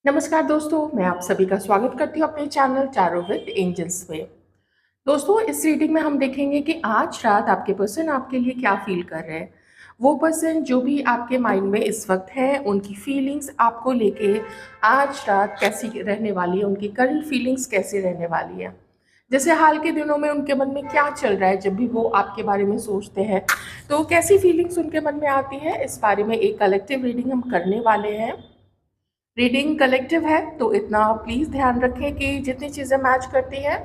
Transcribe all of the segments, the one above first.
नमस्कार दोस्तों, मैं आप सभी का स्वागत करती हूँ अपने चैनल टैरो विद एंजल्स में। दोस्तों, इस रीडिंग में हम देखेंगे कि आज रात आपके पर्सन आपके लिए क्या फ़ील कर रहे हैं। वो पर्सन जो भी आपके माइंड में इस वक़्त है, उनकी फीलिंग्स आपको लेके आज रात कैसी रहने वाली है, उनकी करंट फीलिंग्स कैसी रहने वाली है। जैसे हाल के दिनों में उनके मन में क्या चल रहा है, जब भी वो आपके बारे में सोचते हैं, तो कैसी फीलिंग्स उनके मन में आती है, इस बारे में एक कलेक्टिव रीडिंग हम करने वाले हैं। रीडिंग कलेक्टिव है तो इतना प्लीज़ ध्यान रखें कि जितनी चीज़ें मैच करती हैं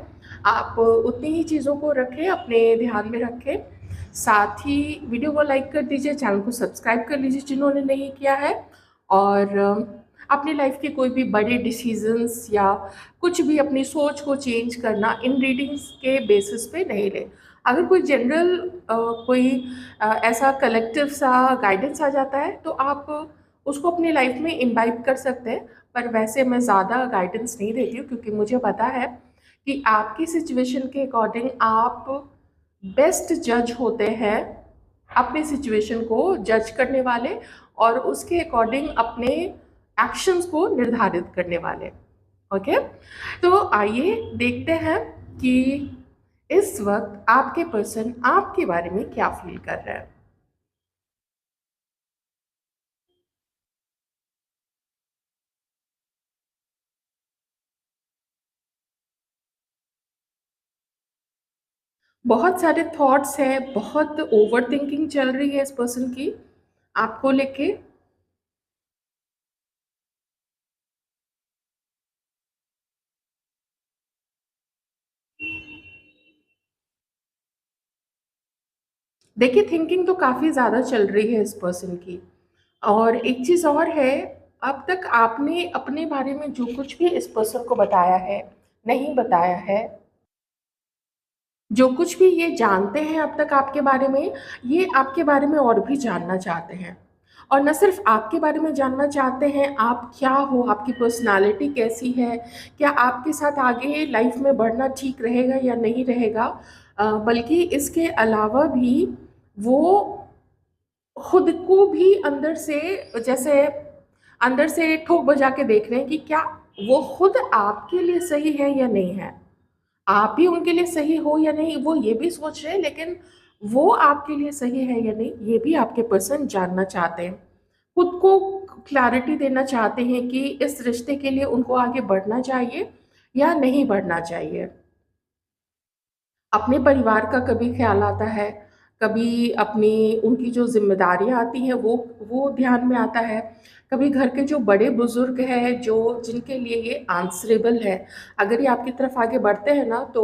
आप उतनी ही चीज़ों को रखें, अपने ध्यान में रखें। साथ ही वीडियो को लाइक कर दीजिए, चैनल को सब्सक्राइब कर लीजिए जिन्होंने नहीं किया है। और अपनी लाइफ के कोई भी बड़े डिसीजंस या कुछ भी अपनी सोच को चेंज करना इन रीडिंग्स के बेसिस पे नहीं लें। अगर कोई जनरल कोई ऐसा कलेक्टिव सा गाइडेंस आ जाता है तो आप उसको अपनी लाइफ में इम्बाइब कर सकते हैं। पर वैसे मैं ज़्यादा गाइडेंस नहीं देती हूँ क्योंकि मुझे पता है कि आपकी सिचुएशन के अकॉर्डिंग आप बेस्ट जज होते हैं, अपनी सिचुएशन को जज करने वाले और उसके अकॉर्डिंग अपने एक्शंस को निर्धारित करने वाले। ओके, तो आइए देखते हैं कि इस वक्त आपके पर्सन आपके बारे में क्या फील कर रहे हैं। बहुत सारे थॉट्स हैं, बहुत ओवरथिंकिंग चल रही है इस पर्सन की आपको लेके। देखिए, थिंकिंग तो काफ़ी ज़्यादा चल रही है इस पर्सन की। और एक चीज़ और है, अब तक आपने अपने बारे में जो कुछ भी इस पर्सन को बताया है, नहीं बताया है, जो कुछ भी ये जानते हैं अब तक आपके बारे में, ये आपके बारे में और भी जानना चाहते हैं। और न सिर्फ आपके बारे में जानना चाहते हैं, आप क्या हो, आपकी पर्सनैलिटी कैसी है, क्या आपके साथ आगे लाइफ में बढ़ना ठीक रहेगा या नहीं रहेगा। बल्कि इसके अलावा भी वो खुद को भी अंदर से, जैसे अंदर से ठोक बजा के देख रहे हैं कि क्या वो खुद आपके लिए सही है या नहीं है। आप ही उनके लिए सही हो या नहीं, वो ये भी सोच रहे हैं, लेकिन वो आपके लिए सही है या नहीं, ये भी आपके पर्सन जानना चाहते हैं। खुद को क्लैरिटी देना चाहते हैं कि इस रिश्ते के लिए उनको आगे बढ़ना चाहिए या नहीं बढ़ना चाहिए। अपने परिवार का कभी ख़्याल आता है, कभी अपनी उनकी जो ज़िम्मेदारियाँ आती हैं वो ध्यान में आता है। कभी घर के जो बड़े-बुज़ुर्ग हैं, जो जिनके लिए ये आंसरेबल है, अगर ये आपकी तरफ आगे बढ़ते हैं ना तो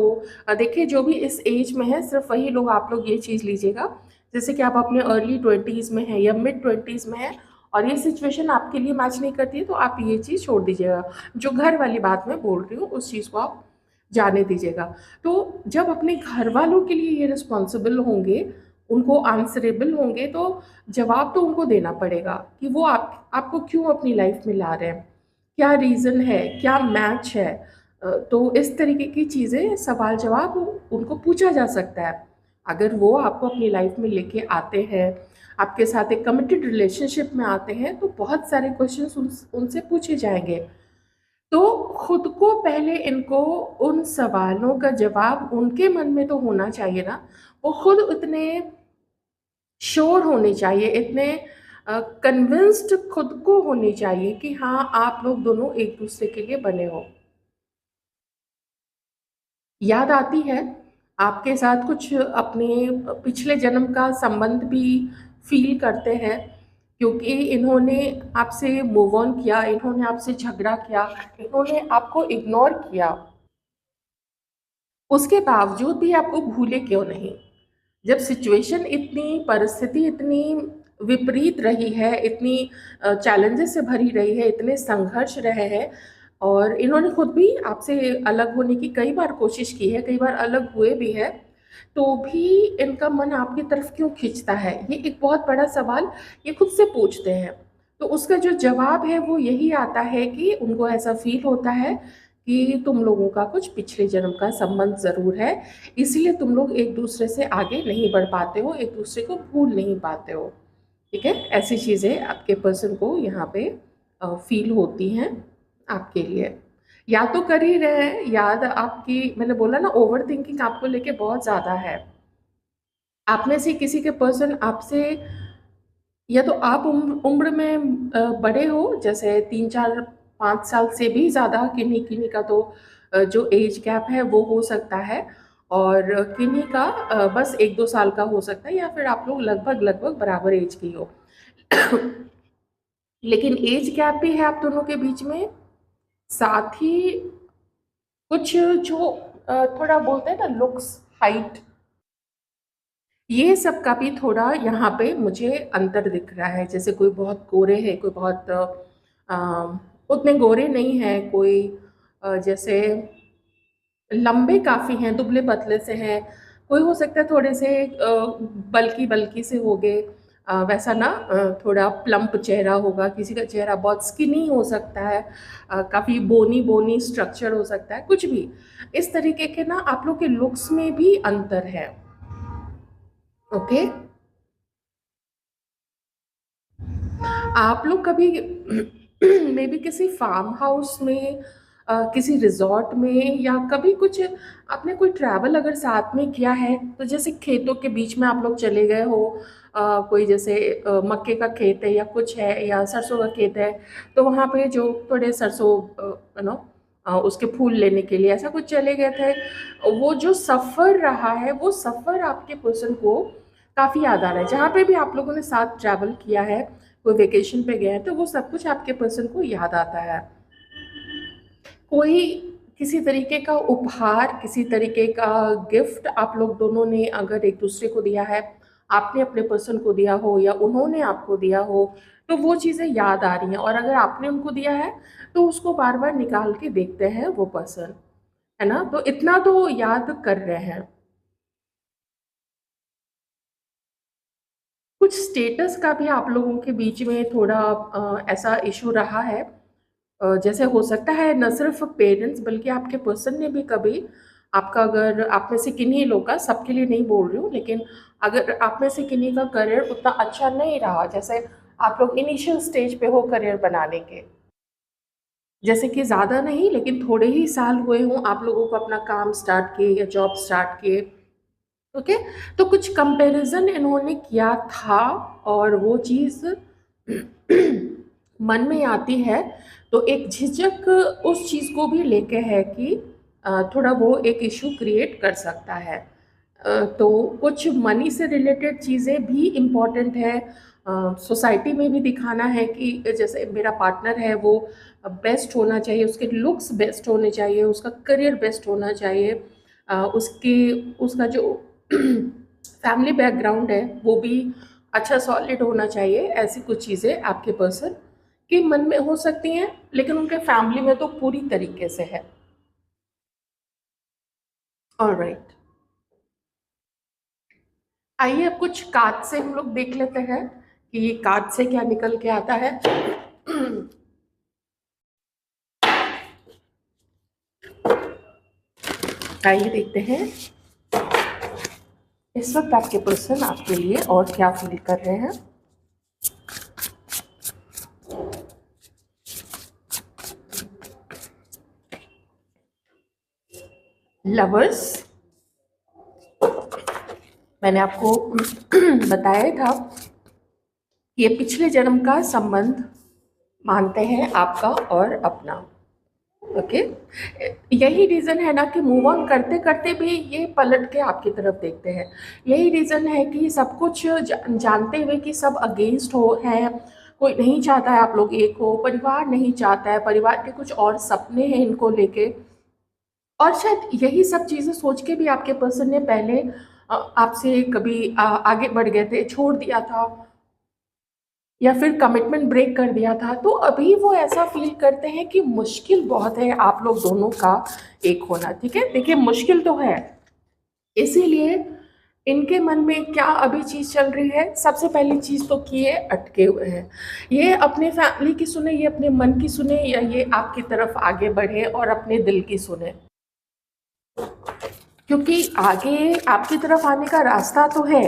देखिए, जो भी इस एज में है सिर्फ़ वही लोग, आप लोग ये चीज़ लीजिएगा, जैसे कि आप अपने अर्ली 20s में हैं या मिड 20s में हैं और ये सिचुएशन आपके लिए मैच नहीं करती है, तो आप ये चीज़ छोड़ दीजिएगा। जो घर वाली बात मैं बोल रही हूँ, उस चीज़ को आप जाने दीजिएगा। तो जब अपने घर वालों के लिए ये रिस्पॉन्सिबल होंगे, उनको आंसरेबल होंगे, तो जवाब तो उनको देना पड़ेगा कि वो आपको क्यों अपनी लाइफ में ला रहे हैं, क्या रीज़न है, क्या मैच है। तो इस तरीके की चीज़ें, सवाल जवाब उनको पूछा जा सकता है। अगर वो आपको अपनी लाइफ में लेके आते हैं, आपके साथ एक कमिटेड रिलेशनशिप में आते हैं, तो बहुत सारे क्वेश्चंस उनसे पूछे जाएँगे। तो खुद को पहले इनको उन सवालों का जवाब उनके मन में तो होना चाहिए ना, वो खुद उतने श्योर होने चाहिए, इतने कन्विंस्ड खुद को होने चाहिए कि हाँ, आप लोग दोनों एक-दूसरे के लिए बने हो। याद आती है आपके साथ कुछ अपने पिछले जन्म का संबंध भी फ़ील करते हैं, क्योंकि इन्होंने आपसे मूव ऑन किया, इन्होंने आपसे झगड़ा किया, इन्होंने आपको इग्नोर किया। उसके बावजूद भी आपको भूले क्यों नहीं? जब सिचुएशन इतनी, परिस्थिति इतनी विपरीत रही है, इतनी चैलेंजेस से भरी रही है, इतने संघर्ष रहे हैं और इन्होंने खुद भी आपसे अलग होने की कई बार कोशिश की है, कई बार अलग हुए भी हैं, तो भी इनका मन आपकी तरफ क्यों खींचता है? ये एक बहुत बड़ा सवाल ये खुद से पूछते हैं। तो उसका जो जवाब है वो यही आता है कि उनको ऐसा फ़ील होता है कि तुम लोगों का कुछ पिछले जन्म का संबंध ज़रूर है, इसलिए तुम लोग एक-दूसरे से आगे नहीं बढ़ पाते हो, एक-दूसरे को भूल नहीं पाते हो। ठीक है? ऐसी चीज़ें आपके पर्सन को यहाँ पे फ़ील होती हैं। आपके लिए। या तो कर ही रहे हैं, याद आपकी, मैंने बोला ना ओवर थिंकिंग आपको लेके बहुत ज़्यादा है। आप में से किसी के पर्सन आपसे, या तो आप उम्र में बड़े हो, जैसे 3 4 5 साल से भी ज़्यादा, किन्हीं किन्हीं का तो जो एज गैप है वो हो सकता है, और किन्हीं का बस 1 2 साल का हो सकता है, या फिर आप लोग लगभग लगभग बराबर एज की हो। लेकिन एज गैप भी है आप दोनों के बीच में, साथ ही कुछ जो थोड़ा बोलते हैं ना लुक्स, हाइट, ये सब का भी थोड़ा यहाँ पे मुझे अंतर दिख रहा है। जैसे कोई बहुत गोरे है, कोई बहुत उतने गोरे नहीं है, कोई जैसे लंबे काफ़ी हैं, दुबले पतले से हैं, कोई हो सकता है थोड़े से बल्की बल्की से हो गए, वैसा ना थोड़ा प्लम्प चेहरा होगा, किसी का चेहरा बहुत स्किनी हो सकता है, काफ़ी बोनी बोनी स्ट्रक्चर हो सकता है, कुछ भी इस तरीके के ना आप लोग के लुक्स में भी अंतर है। ओके, आप लोग कभी मे बी किसी फार्म हाउस में, किसी रिजॉर्ट में, या कभी कुछ आपने कोई ट्रैवल अगर साथ में किया है, तो जैसे खेतों के बीच में आप लोग चले गए हो, कोई जैसे मक्के का खेत है या कुछ है, या सरसों का खेत है, तो वहाँ पे जो थोड़े सरसों यू नो उसके फूल लेने के लिए ऐसा कुछ चले गए थे, वो जो सफ़र रहा है वो सफ़र आपके पर्सन को काफ़ी याद आ रहा है। जहाँ पे भी आप लोगों ने साथ ट्रैवल किया है, कोई वेकेशन पे गए हैं, तो वो सब कुछ आपके पर्सन को याद आता है। कोई किसी तरीके का उपहार, किसी तरीके का गिफ्ट आप लोग दोनों ने अगर एक दूसरे को दिया है, आपने अपने पर्सन को दिया हो या उन्होंने आपको दिया हो, तो वो चीज़ें याद आ रही हैं, और अगर आपने उनको दिया है तो उसको बार बार निकाल के देखते हैं वो पर्सन, है ना, तो इतना तो याद कर रहे हैं। कुछ स्टेटस का भी आप लोगों के बीच में थोड़ा ऐसा इशू रहा है। जैसे हो सकता है न सिर्फ पेरेंट्स बल्कि आपके पर्सन ने भी कभी आपका, अगर आप में से किन्हीं लोग का, सबके लिए नहीं बोल रही हूँ, लेकिन अगर आप में से किन्हीं का करियर उतना अच्छा नहीं रहा, जैसे आप लोग इनिशियल स्टेज पे हो करियर बनाने के, जैसे कि ज़्यादा नहीं लेकिन थोड़े ही साल हुए हों आप लोगों को अपना काम स्टार्ट किए या जॉब स्टार्ट किए, ओके, तो कुछ कंपैरिजन इन्होंने किया था, और वो चीज़ मन में आती है, तो एक झिझक उस चीज़ को भी लेके है कि थोड़ा वो एक इशू क्रिएट कर सकता है। तो कुछ मनी से रिलेटेड चीज़ें भी इम्पॉर्टेंट है, सोसाइटी में भी दिखाना है कि जैसे मेरा पार्टनर है वो बेस्ट होना चाहिए, उसके लुक्स बेस्ट होने चाहिए, उसका करियर बेस्ट होना चाहिए, उसकी उसका जो फैमिली बैकग्राउंड है वो भी अच्छा सॉलिड होना चाहिए। ऐसी कुछ चीज़ें आपके पर्सन के मन में हो सकती हैं, लेकिन उनके फैमिली में तो पूरी तरीके से है। ऑलराइट, आइए अब कुछ कार्ड से हम लोग देख लेते हैं कि ये कार्ड से क्या निकल के आता है। आइए देखते हैं इस वक्त आपके पर्सन आपके लिए और क्या फील कर रहे हैं। लवर्स, मैंने आपको बताया था कि ये पिछले जन्म का संबंध मानते हैं आपका और अपना। ओके, यही रीज़न है ना कि मूव ऑन करते करते भी ये पलट के आपकी तरफ देखते हैं। यही रीज़न है कि सब कुछ जानते हुए कि सब अगेंस्ट हो है, कोई नहीं चाहता है आप लोग एक हो, परिवार नहीं चाहता है, परिवार के कुछ और सपने हैं इनको लेके, और शायद यही सब चीज़ें सोच के भी आपके पर्सन ने पहले आपसे कभी आगे बढ़ गए थे, छोड़ दिया था, या फिर कमिटमेंट ब्रेक कर दिया था, तो अभी वो ऐसा फील करते हैं कि मुश्किल बहुत है आप लोग दोनों का एक होना। ठीक है, देखिए मुश्किल तो है, इसीलिए इनके मन में क्या अभी चीज़ चल रही है, सबसे पहली चीज़ तो कि ये अटके हुए हैं, ये अपने फैमिली की सुने, ये अपने मन की सुने, या ये आपकी तरफ आगे बढ़े और अपने दिल की सुने, क्योंकि आगे आपकी तरफ आने का रास्ता तो है,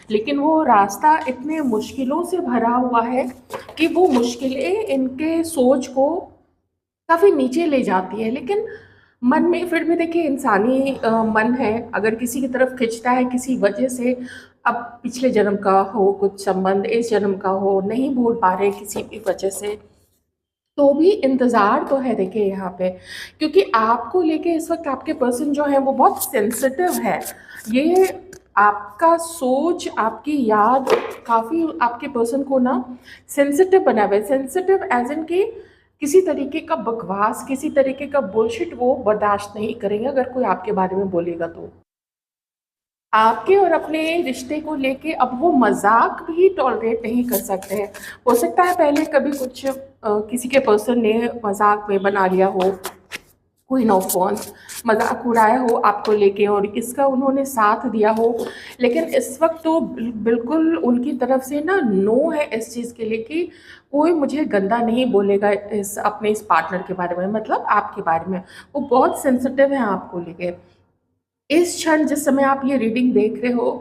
लेकिन वो रास्ता इतने मुश्किलों से भरा हुआ है कि वो मुश्किलें इनके सोच को काफ़ी नीचे ले जाती है। लेकिन मन में फिर भी देखिए इंसानी मन है, अगर किसी की तरफ खिंचता है किसी वजह से, अब पिछले जन्म का हो कुछ संबंध, इस जन्म का हो, नहीं भूल पा रहे किसी भी वजह से, तो भी इंतज़ार तो है देखिए यहाँ पे। क्योंकि आपको लेके इस वक्त आपके पर्सन जो है वो बहुत सेंसिटिव है। ये आपका सोच, आपकी याद काफ़ी आपके पर्सन को ना सेंसिटिव बना हुआ है। सेंसिटिव एज इन कि किसी तरीके का बकवास, किसी तरीके का बुलशिट वो बर्दाश्त नहीं करेंगे अगर कोई आपके बारे में बोलेगा तो। आपके और अपने रिश्ते को लेके अब वो मज़ाक भी टॉलरेट नहीं कर सकते हैं। हो सकता है पहले कभी कुछ किसी के पर्सन ने मज़ाक में बना लिया हो, कोई नौफ़ॉन्स मज़ाक उड़ाया हो आपको लेके और इसका उन्होंने साथ दिया हो, लेकिन इस वक्त तो बिल्कुल उनकी तरफ से ना नो है इस चीज़ के लिए कि कोई मुझे गंदा नहीं बोलेगा इस अपने इस पार्टनर के बारे में, मतलब आपके बारे में। वो बहुत सेंसिटिव हैं आपको लेके। इस क्षण जिस समय आप ये रीडिंग देख रहे हो,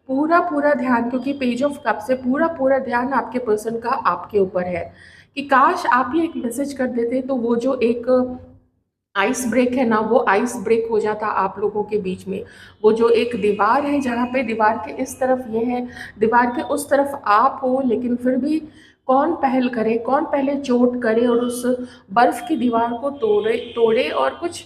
पूरा पूरा ध्यान, क्योंकि पेज ऑफ कप से पूरा पूरा ध्यान आपके पर्सन का आपके ऊपर है कि काश आप ये एक मैसेज कर देते तो वो जो एक आइस ब्रेक है ना, वो आइस ब्रेक हो जाता आप लोगों के बीच में। वो जो एक दीवार है जहाँ पे दीवार के इस तरफ ये है, दीवार के उस तरफ आप हो, लेकिन फिर भी कौन पहल करे, कौन पहले चोट करे और उस बर्फ की दीवार को तोड़े तोड़े और कुछ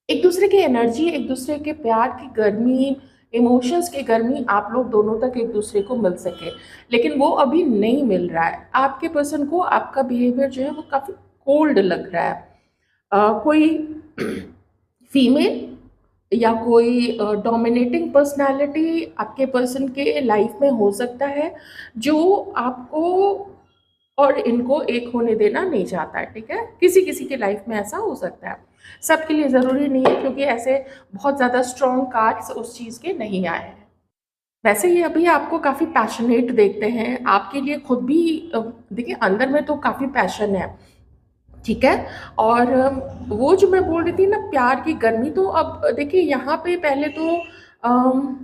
एक दूसरे की एनर्जी, एक दूसरे के प्यार की गर्मी, इमोशंस की गर्मी आप लोग दोनों तक एक दूसरे को मिल सके, लेकिन वो अभी नहीं मिल रहा है। आपके पर्सन को आपका बिहेवियर जो है वो काफ़ी कोल्ड लग रहा है। कोई फीमेल या कोई डोमिनेटिंग पर्सनालिटी आपके पर्सन के लाइफ में हो सकता है, जो आपको और इनको एक होने देना नहीं चाहता है, ठीक है? किसी किसी के लाइफ में ऐसा हो सकता है, सबके लिए ज़रूरी नहीं है, क्योंकि ऐसे बहुत ज़्यादा स्ट्रॉन्ग कार्ड्स उस चीज़ के नहीं आए हैं। वैसे ये अभी आपको काफ़ी पैशनेट देखते हैं, आपके लिए खुद भी देखिए अंदर में तो काफ़ी पैशन है, ठीक है? और वो जो मैं बोल रही थी ना प्यार की गर्मी, तो अब देखिए यहाँ पे पहले तो अम,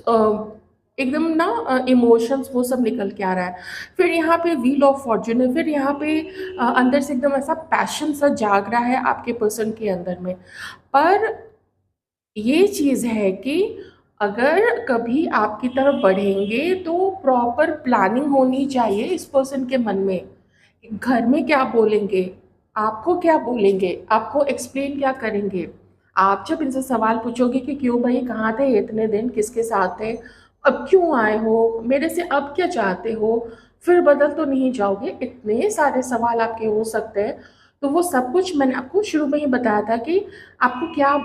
अ, एकदम ना इमोशंस वो सब निकल के आ रहा है। फिर यहाँ पे व्हील ऑफ फॉर्च्यून है, फिर यहाँ पे अंदर से एकदम ऐसा पैशन सा जाग रहा है आपके पर्सन के अंदर में। पर ये चीज़ है कि अगर कभी आपकी तरफ बढ़ेंगे तो प्रॉपर प्लानिंग होनी चाहिए इस पर्सन के मन में। घर में क्या बोलेंगे, आपको क्या बोलेंगे, आपको एक्सप्लेन क्या करेंगे। आप जब इनसे सवाल पूछोगे कि क्यों भाई कहाँ थे इतने दिन, किसके साथ थे, अब क्यों आए हो, मेरे से अब क्या चाहते हो, फिर बदल तो नहीं जाओगे, इतने सारे सवाल आपके हो सकते हैं। तो वो सब कुछ मैंने आपको शुरू में ही बताया था कि आपको क्या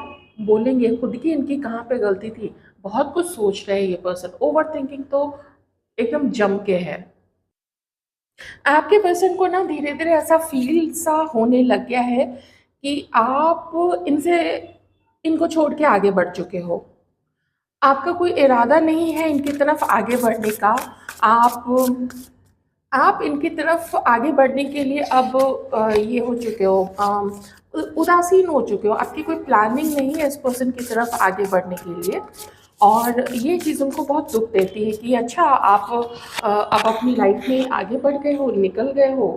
बोलेंगे, खुद की इनकी कहाँ पे गलती थी। बहुत कुछ सोच रहे हैं ये पर्सन, ओवर थिंकिंग तो एकदम जम के है। आपके पर्सन को ना धीरे धीरे ऐसा फील सा होने लग गया है कि आप इनसे इनको छोड़ के आगे बढ़ चुके हो। आपका कोई इरादा नहीं है इनकी तरफ आगे बढ़ने का। आप आप इनकी तरफ आगे बढ़ने के लिए अब ये हो चुके हो, उदासीन हो चुके हो। आपकी कोई प्लानिंग नहीं है इस पर्सन की तरफ आगे बढ़ने के लिए, और ये चीज़ उनको बहुत दुख देती है कि अच्छा आप अब अपनी लाइफ में आगे बढ़ गए हो, निकल गए हो।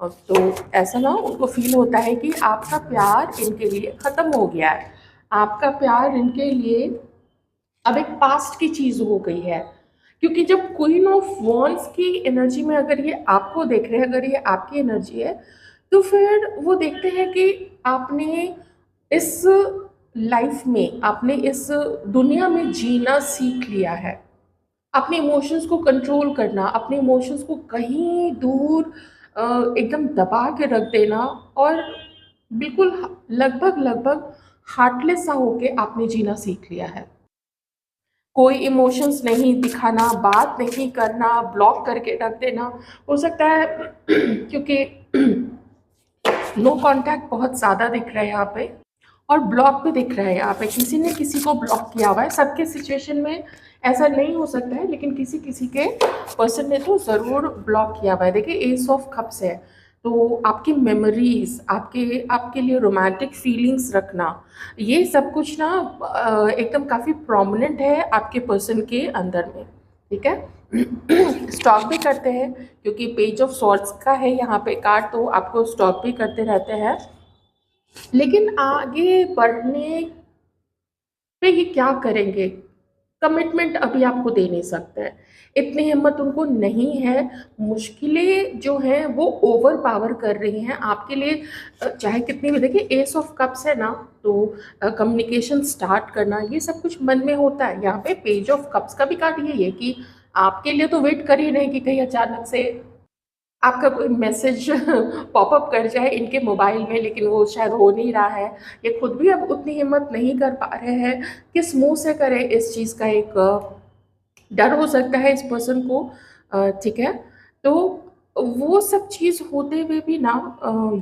तो ऐसा ना उनको फील होता है कि आपका प्यार इनके लिए ख़त्म हो गया है। आपका प्यार इनके लिए अब एक पास्ट की चीज़ हो गई है। क्योंकि जब क्वीन ऑफ वॉन्ड्स की एनर्जी में अगर ये आपको देख रहे हैं, अगर ये आपकी एनर्जी है, तो फिर वो देखते हैं कि आपने इस लाइफ में, आपने इस दुनिया में जीना सीख लिया है। अपने इमोशंस को कंट्रोल करना, अपने इमोशंस को कहीं दूर एकदम दबा के रख देना, और बिल्कुल लगभग लगभग हार्टलेस सा होके आपने जीना सीख लिया है। कोई इमोशंस नहीं दिखाना, बात नहीं करना, ब्लॉक करके रख देना। हो सकता है क्योंकि नो कांटेक्ट बहुत ज़्यादा दिख रहा है यहाँ पे, और ब्लॉक भी दिख रहा है यहाँ पे, किसी ने किसी को ब्लॉक किया हुआ है। सबके सिचुएशन में ऐसा नहीं हो सकता है, लेकिन किसी किसी के पर्सन ने तो ज़रूर ब्लॉक किया हुआ है। देखिए एस ऑफ कप्स है, तो आपकी मेमोरीज, आपके आपके लिए रोमांटिक फीलिंग्स रखना, ये सब कुछ ना एकदम काफ़ी प्रोमिनेंट है आपके पर्सन के अंदर में, ठीक है। स्टॉक भी करते हैं, क्योंकि पेज ऑफ सॉर्ट्स का है यहाँ पे कार्ड, तो आपको स्टॉक भी करते रहते हैं। लेकिन आगे बढ़ने पे ये क्या करेंगे, कमिटमेंट अभी आपको दे नहीं सकते हैं, इतनी हिम्मत उनको नहीं है। मुश्किलें जो हैं वो ओवर पावर कर रही हैं आपके लिए। चाहे कितनी भी, देखिए एस ऑफ कप्स है ना, तो कम्युनिकेशन स्टार्ट करना ये सब कुछ मन में होता है। यहाँ पे पेज ऑफ कप्स का भी कार्ड ये है कि आपके लिए तो वेट कर ही रहे हैं कि कहीं अचानक से आपका कोई मैसेज पॉपअप कर जाए इनके मोबाइल में, लेकिन वो शायद हो नहीं रहा है। ये खुद भी अब उतनी हिम्मत नहीं कर पा रहे हैं, किस मुंह से करें। इस चीज़ का एक डर हो सकता है इस पर्सन को, ठीक है। तो वो सब चीज़ होते हुए भी ना,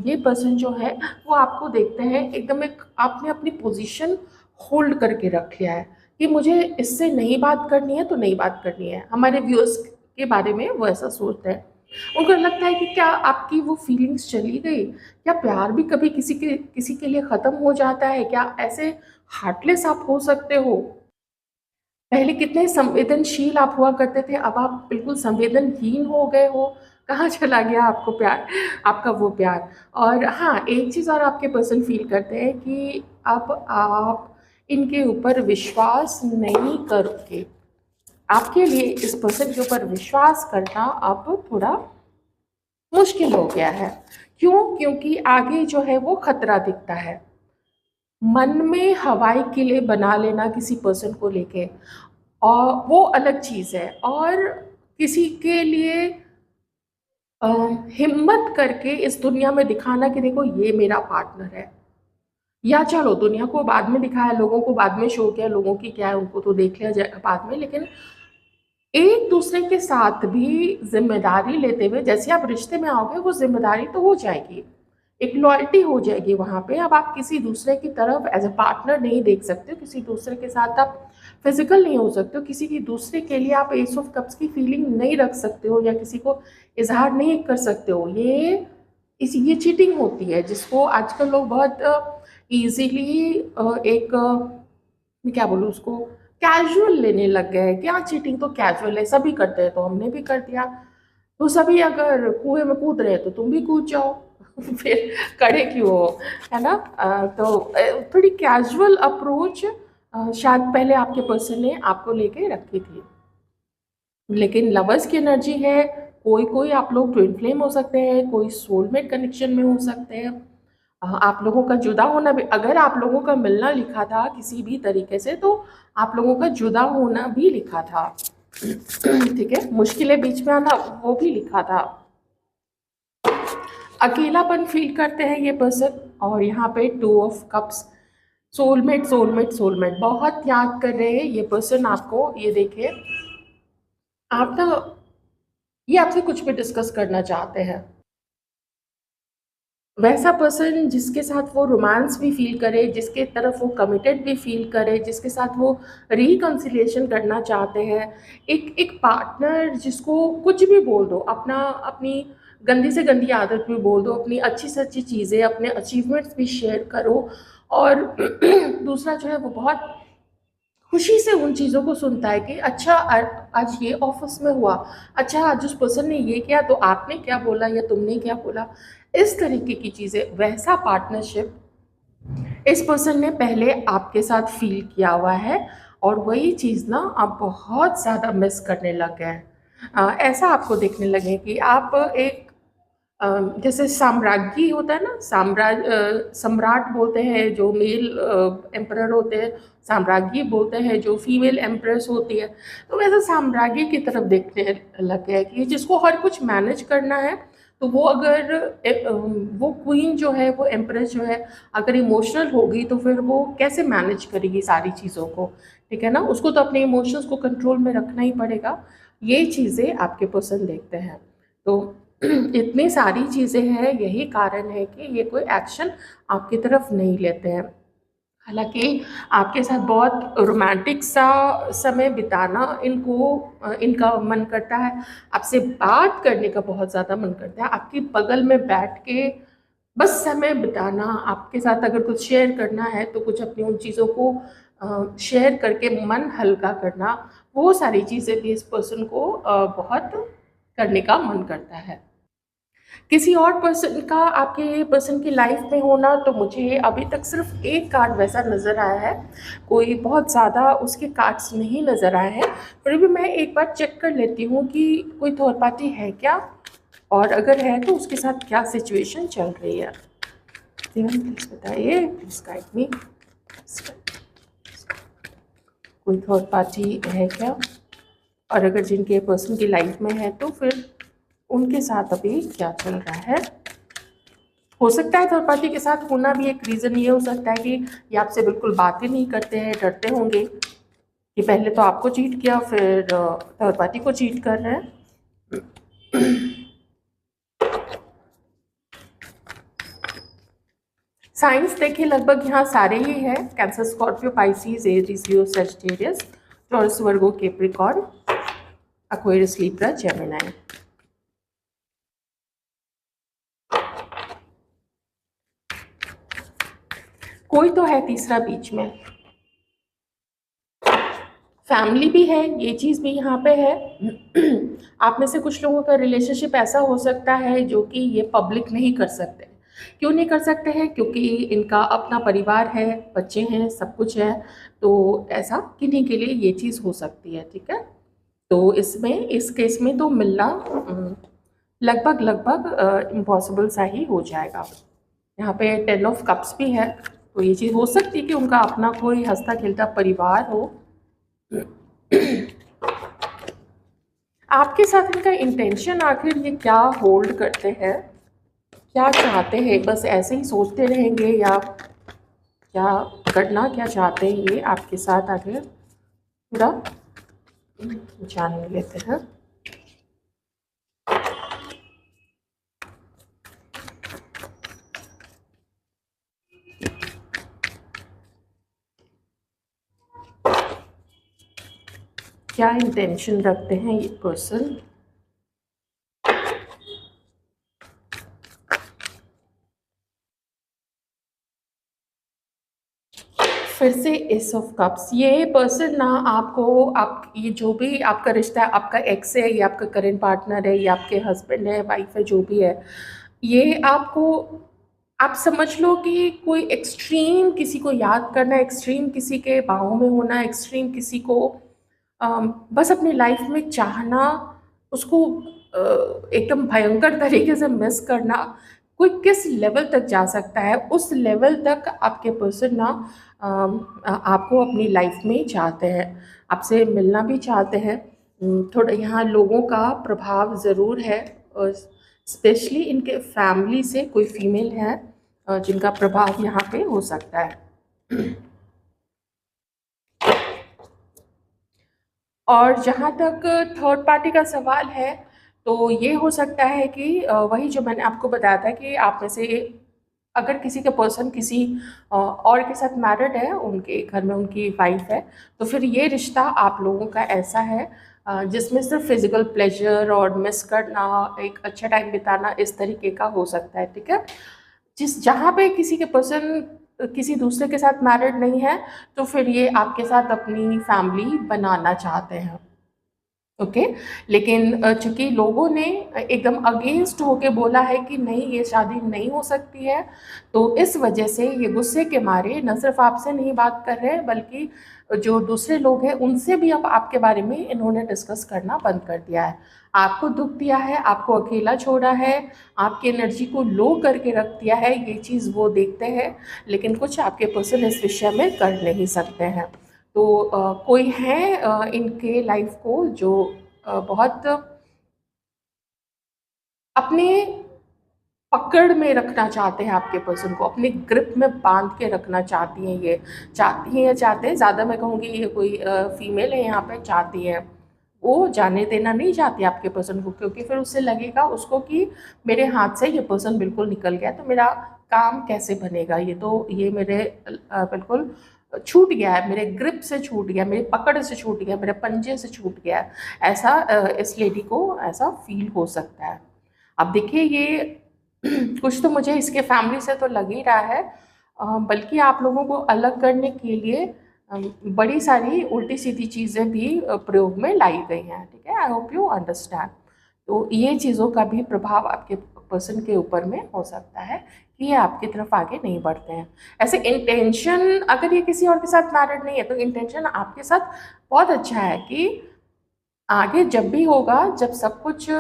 ये पर्सन जो है वो आपको देखते हैं एकदम, एक आपने अपनी पोजीशन होल्ड करके रख लिया है कि मुझे इससे नहीं बात करनी है तो नहीं बात करनी है। हमारे व्यूअर्स के बारे में वो ऐसा सोचते हैं, उनको लगता है कि क्या आपकी वो फीलिंग्स चली गई, क्या प्यार भी कभी किसी के लिए ख़त्म हो जाता है, क्या ऐसे हार्टलेस आप हो सकते हो। पहले कितने संवेदनशील आप हुआ करते थे, अब आप बिल्कुल संवेदनहीन हो गए हो। कहाँ चला गया आपको प्यार, आपका वो प्यार। और हाँ, एक चीज़ और आपके पर्सन फील करते हैं कि अब आप इनके ऊपर विश्वास नहीं करोगे। आपके लिए इस पर्सन के ऊपर विश्वास करना अब थोड़ा मुश्किल हो गया है। क्यों? क्योंकि आगे जो है वो खतरा दिखता है। मन में हवाई किले बना लेना किसी पर्सन को लेके, और वो अलग चीज़ है। और किसी के लिए अ, हिम्मत करके इस दुनिया में दिखाना कि देखो ये मेरा पार्टनर है, या चलो दुनिया को बाद में दिखाया, लोगों को बाद में शो किया, लोगों की क्या है उनको तो देख लिया जाएगा बाद में, लेकिन एक दूसरे के साथ भी जिम्मेदारी लेते हुए, जैसे आप रिश्ते में आओगे वो जिम्मेदारी तो हो जाएगी, एक लॉयल्टी हो जाएगी वहाँ पे। अब आप किसी दूसरे की तरफ एज अ पार्टनर नहीं देख सकते हो, किसी दूसरे के साथ आप फिजिकल नहीं हो सकते हो, किसी की दूसरे के लिए आप एस ऑफ कप्स की फीलिंग नहीं रख सकते हो, या किसी को इजहार नहीं कर सकते हो। ये चीटिंग होती है, जिसको आजकल लोग बहुत ईजीली एक मैं क्या बोलूँ उसको, कैजुअल लेने लग गए हैं। क्या चीटिंग तो कैजुअल है, सभी करते हैं तो हमने भी कर दिया। तो सभी अगर कुएं में कूद रहे हैं तो तुम भी कूद जाओ फिर खड़े क्यों हो, है ना। तो थोड़ी कैजुअल अप्रोच शायद पहले आपके पर्सन ने आपको लेके रखी थी। लेकिन लवर्स की एनर्जी है, कोई कोई आप लोग ट्विन फ्लेम हो सकते हैं, कोई सोलमेट कनेक्शन में हो सकते हैं। आप लोगों का जुदा होना भी, अगर आप लोगों का मिलना लिखा था किसी भी तरीके से, तो आप लोगों का जुदा होना भी लिखा था, ठीक है। मुश्किलें बीच में आना वो भी लिखा था। अकेलापन फील करते हैं ये पर्सन, और यहाँ पे two of cups, soulmate soulmate soulmate बहुत याद कर रहे हैं ये पर्सन आपको। ये देखिए, आप ना, ये आपसे कुछ भी डिस्कस करना चाहते हैं। वैसा पर्सन जिसके साथ वो रोमांस भी फील करे, जिसके तरफ वो कमिटेड भी फील करे, जिसके साथ वो रिकन्सिलिएशन करना चाहते हैं। एक एक पार्टनर जिसको कुछ भी बोल दो, अपना अपनी गंदी से गंदी आदत भी बोल दो, अपनी अच्छी से अच्छी चीज़ें, अपने अचीवमेंट्स भी शेयर करो। और दूसरा जो है वो बहुत खुशी से उन चीज़ों को सुनता है कि अच्छा आज ये ऑफिस में हुआ, अच्छा आज उस पर्सन ने ये किया तो आपने क्या बोला या तुमने क्या बोला, इस तरीके की चीज़ें। वैसा पार्टनरशिप इस पर्सन ने पहले आपके साथ फील किया हुआ है, और वही चीज़ ना आप बहुत ज़्यादा मिस करने लग गए हैं। ऐसा आपको देखने लगे कि आप एक अ, जैसे साम्राज्ञी होता है ना, सम्राट बोलते हैं जो मेल एम्परर होते हैं, साम्राज्ञी बोलते हैं जो फीमेल एम्प्रेस होती है। तो वैसे साम्राज्ञी की तरफ देखने लग गया कि जिसको हर कुछ मैनेज करना है, तो वो अगर वो क्वीन जो है, वो एम्प्रेस जो है, अगर इमोशनल होगी तो फिर वो कैसे मैनेज करेगी सारी चीज़ों को, ठीक है ना। उसको तो अपने इमोशंस को कंट्रोल में रखना ही पड़ेगा। ये चीज़ें आपके पर्सन देखते हैं। तो इतनी सारी चीज़ें हैं, यही कारण है कि ये कोई एक्शन आपकी तरफ नहीं लेते हैं। हालाँकि आपके साथ बहुत रोमांटिक सा समय बिताना इनका मन करता है, आपसे बात करने का बहुत ज़्यादा मन करता है, आपके बगल में बैठ के बस समय बिताना, आपके साथ अगर कुछ शेयर करना है तो कुछ अपनी उन चीज़ों को शेयर करके मन हल्का करना, वो सारी चीज़ें भी इस पर्सन को बहुत करने का मन करता है। किसी और पर्सन का आपके पर्सन की लाइफ में होना, तो मुझे अभी तक सिर्फ एक कार्ड वैसा नज़र आया है, कोई बहुत ज़्यादा उसके कार्ड्स नहीं नज़र आए हैं। फिर भी मैं एक बार चेक कर लेती हूँ कि कोई थर्ड पार्टी है क्या, और अगर है तो उसके साथ क्या सिचुएशन चल रही है। प्लीज़ बताइए, प्लीज़ गाइड मी। कोई थर्ड पार्टी है क्या, और अगर जिनके पर्सन की लाइफ में है तो फिर उनके साथ अभी क्या चल रहा है। हो सकता है थर्ड पार्टी के साथ होना भी एक रीज़न ये हो सकता है कि ये आपसे बिल्कुल बात ही नहीं करते हैं, डरते होंगे कि पहले तो आपको चीट किया, फिर थर्ड पार्टी को चीट कर रहे हैं। साइंस देखिए लगभग यहाँ सारे ही है, कैंसर, स्कॉर्पियो, पाइसिस, एरीज, लियो, सजिटेरियस, टॉरस, वर्गो, कैप्रिकॉर्न, एक्वेरियस, लिब्रा, जेमिनी। कोई तो है तीसरा बीच में, फैमिली भी है, ये चीज़ भी यहाँ पे है। आप में से कुछ लोगों का रिलेशनशिप ऐसा हो सकता है जो कि ये पब्लिक नहीं कर सकते। क्यों नहीं कर सकते हैं? क्योंकि इनका अपना परिवार है, बच्चे हैं, सब कुछ है, तो ऐसा किन्हीं के लिए ये चीज़ हो सकती है, ठीक है। तो इसमें, इस केस में तो मिलना लगभग लगभग इम्पॉसिबल सा ही हो जाएगा। यहाँ पे 10 ऑफ कप्स भी है, तो ये चीज़ हो सकती है कि उनका अपना कोई हंसता खेलता परिवार हो। आपके साथ इनका इंटेंशन आखिर ये क्या होल्ड करते हैं, क्या चाहते हैं? बस ऐसे ही सोचते रहेंगे, या क्या करना क्या चाहते हैं ये आपके साथ आखिर, पूरा जान लेते हैं। क्या इंटेंशन रखते हैं ये पर्सन? फिर से एस ऑफ कप्स। ये पर्सन ना आपको, आप ये जो भी आपका रिश्ता है, आपका एक्स है, ये आपका करंट पार्टनर है, ये आपके हस्बैंड है, वाइफ है, जो भी है, ये आपको, आप समझ लो कि कोई एक्सट्रीम किसी को याद करना, एक्सट्रीम किसी के बाहों में होना, एक्सट्रीम किसी को बस अपनी लाइफ में चाहना, उसको एकदम भयंकर तरीके से मिस करना। कोई किस लेवल तक जा सकता है, उस लेवल तक आपके पर्सन ना आपको अपनी लाइफ में चाहते हैं, आपसे मिलना भी चाहते हैं। थोड़ा यहाँ लोगों का प्रभाव ज़रूर है, और स्पेशली इनके फैमिली से कोई फीमेल है जिनका प्रभाव यहाँ पे हो सकता है। और जहाँ तक थर्ड पार्टी का सवाल है, तो ये हो सकता है कि वही जो मैंने आपको बताया था कि आप में से अगर किसी का पर्सन किसी और के साथ मैरिड है, उनके घर में उनकी वाइफ है, तो फिर ये रिश्ता आप लोगों का ऐसा है जिसमें सिर्फ फिजिकल प्लेजर और मिस करना, एक अच्छा टाइम बिताना, इस तरीके का हो सकता है, ठीक है। जहाँ पे किसी के पर्सन किसी दूसरे के साथ मैरिड नहीं है, तो फिर ये आपके साथ अपनी फैमिली बनाना चाहते हैं, ओके। लेकिन चूंकि लोगों ने एकदम अगेंस्ट होके बोला है कि नहीं, ये शादी नहीं हो सकती है, तो इस वजह से ये गुस्से के मारे न सिर्फ आपसे नहीं बात कर रहे हैं, बल्कि जो दूसरे लोग हैं उनसे भी अब आपके बारे में इन्होंने डिस्कस करना बंद कर दिया है। आपको दुख दिया है, आपको अकेला छोड़ा है, आपकी एनर्जी को लो करके रख दिया है, ये चीज़ वो देखते हैं, लेकिन कुछ आपके पर्सन इस विषय में कर नहीं सकते हैं। तो कोई है इनके लाइफ को जो बहुत अपने पकड़ में रखना चाहते हैं, आपके पर्सन को अपने ग्रिप में बांध के रखना चाहती हैं, ये चाहती हैं या चाहते हैं, ज़्यादा मैं कहूँगी ये कोई फीमेल है यहाँ पे, चाहती है, वो जाने देना नहीं चाहती आपके पर्सन को, क्योंकि फिर उससे लगेगा उसको कि मेरे हाथ से ये पर्सन बिल्कुल निकल गया, तो मेरा काम कैसे बनेगा, ये तो ये मेरे बिल्कुल छूट गया है, मेरे ग्रिप से छूट गया, मेरी पकड़ से छूट गया, मेरे पंजे से छूट गया है, ऐसा इस लेडी को ऐसा फील हो सकता है। अब देखिए ये कुछ तो मुझे इसके फैमिली से तो लग ही रहा है, बल्कि आप लोगों को अलग करने के लिए बड़ी सारी उल्टी सीधी चीज़ें भी प्रयोग में लाई गई हैं, ठीक है। I hope you understand. तो ये चीज़ों का भी प्रभाव आपके पर्सन के ऊपर में हो सकता है कि ये आपकी तरफ आगे नहीं बढ़ते हैं। ऐसे इंटेंशन, अगर ये किसी और के साथ मैरिड नहीं है तो इंटेंशन आपके साथ बहुत अच्छा है कि आगे जब भी होगा, जब सब कुछ,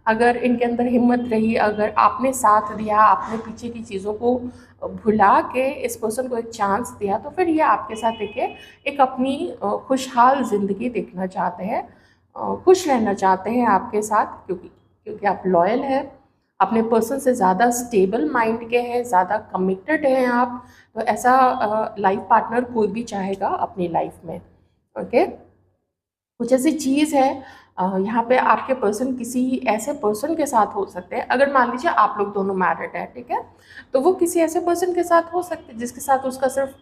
अगर इनके अंदर हिम्मत रही, अगर आपने साथ दिया, आपने पीछे की चीज़ों को भुला के इस पर्सन को एक चांस दिया, तो फिर ये आपके साथ एक अपनी खुशहाल ज़िंदगी देखना चाहते हैं, खुश रहना चाहते हैं आपके साथ, क्योंकि क्योंकि आप लॉयल हैं, अपने पर्सन से ज़्यादा स्टेबल माइंड के हैं, ज़्यादा कमिटेड हैं आप। तो ऐसा लाइफ पार्टनर कोई भी चाहेगा अपनी लाइफ में, ओके। कुछ ऐसी चीज़ है, यहाँ पे आपके पर्सन किसी ऐसे पर्सन के साथ हो सकते हैं, अगर मान लीजिए आप लोग दोनों मैरिड हैं, ठीक है, तो वो किसी ऐसे पर्सन के साथ हो सकते हैं जिसके साथ उसका सिर्फ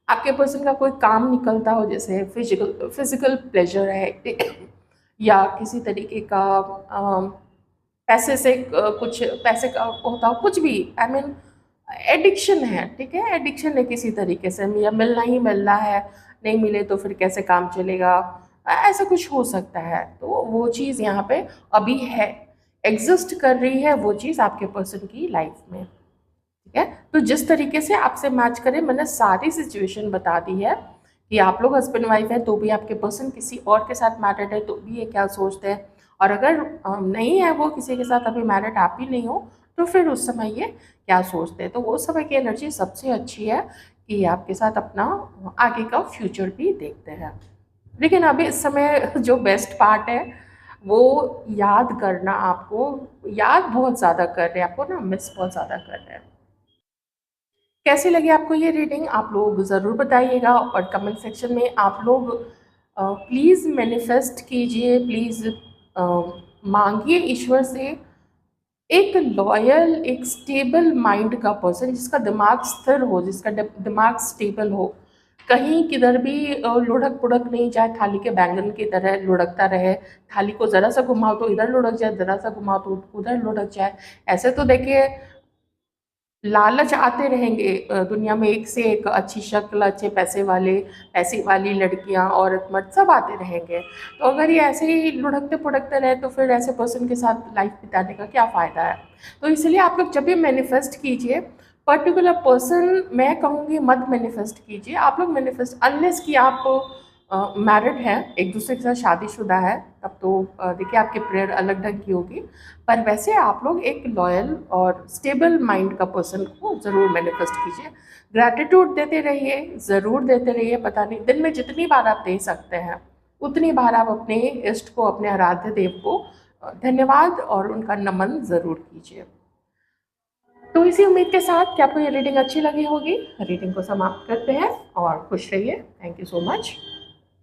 आपके पर्सन का कोई काम निकलता हो, जैसे फिजिकल प्लेजर है या किसी तरीके का पैसे से कुछ पैसे का होता हो, कुछ भी, आई मीन एडिक्शन है, ठीक है, एडिक्शन है किसी तरीके से, या मिलना ही मिलना है, नहीं मिले तो फिर कैसे काम चलेगा, ऐसा कुछ हो सकता है। तो वो चीज़ यहाँ पे अभी है, एग्जिस्ट कर रही है वो चीज़ आपके पर्सन की लाइफ में, ठीक है। तो जिस तरीके से आपसे मैच करे, मैंने सारी सिचुएशन बता दी है कि आप लोग हस्बैंड वाइफ हैं तो भी आपके पर्सन किसी और के साथ मैरिड है तो भी ये क्या सोचते हैं, और अगर नहीं है वो किसी के साथ अभी मैरिड, आप ही नहीं हो, तो फिर उस समय ये क्या सोचते हैं। तो वो समय की एनर्जी सबसे अच्छी है कि आपके साथ अपना आगे का फ्यूचर भी देखते हैं। लेकिन अभी इस समय जो बेस्ट पार्ट है वो याद करना, आपको याद बहुत ज़्यादा कर रहे हैं, आपको ना मिस बहुत ज़्यादा कर रहे हैं। कैसी लगी आपको ये रीडिंग, आप लोग ज़रूर बताइएगा, और कमेंट सेक्शन में आप लोग प्लीज़ मैनिफेस्ट कीजिए, प्लीज़ मांगिए ईश्वर से एक लॉयल, एक स्टेबल माइंड का पर्सन, जिसका दिमाग स्थिर हो, जिसका दिमाग स्टेबल हो, कहीं किधर भी लुढ़क पुढ़क नहीं जाए, थाली के बैंगन की तरह लुढ़कता रहे, थाली को ज़रा सा घुमाओ तो इधर लुढ़क जाए, ज़रा सा घुमाओ तो उधर लुढ़क जाए। ऐसे तो देखिए लालच आते रहेंगे दुनिया में, एक से एक अच्छी शक्ल, अच्छे पैसे वाले, पैसे वाली लड़कियां, औरत मर्द सब आते रहेंगे। तो अगर ये ऐसे ही लुढ़कते पुढ़कते रहे तो फिर ऐसे पर्सन के साथ लाइफ बिताने का क्या फ़ायदा है। तो इसलिए आप लोग जब भी मैनिफेस्ट कीजिए, पर्टिकुलर पर्सन मैं कहूँगी मत मैनिफेस्ट कीजिए, आप लोग मैनिफेस्ट, अनलेस कि आप मैरिड हैं, एक दूसरे के साथ शादीशुदा है, तब तो देखिए आपकी प्रेयर अलग ढंग की होगी। पर वैसे आप लोग एक लॉयल और स्टेबल माइंड का पर्सन को ज़रूर मैनिफेस्ट कीजिए। ग्रैटिट्यूड देते रहिए, ज़रूर देते रहिए, पता नहीं दिन में जितनी बार आप दे सकते हैं उतनी बार आप अपने इष्ट को, अपने आराध्य देव को धन्यवाद और उनका नमन ज़रूर कीजिए। तो इसी उम्मीद के साथ कि आपको ये रीडिंग अच्छी लगी होगी, रीडिंग को समाप्त करते हैं और खुश रहिए। Thank you so much.